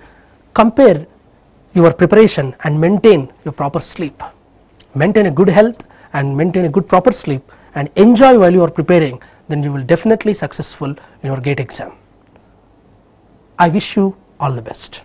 compare your preparation and maintain your proper sleep. Maintain a good health and maintain a good proper sleep and enjoy while you are preparing, then you will definitely successful in your GATE exam. I wish you all the best.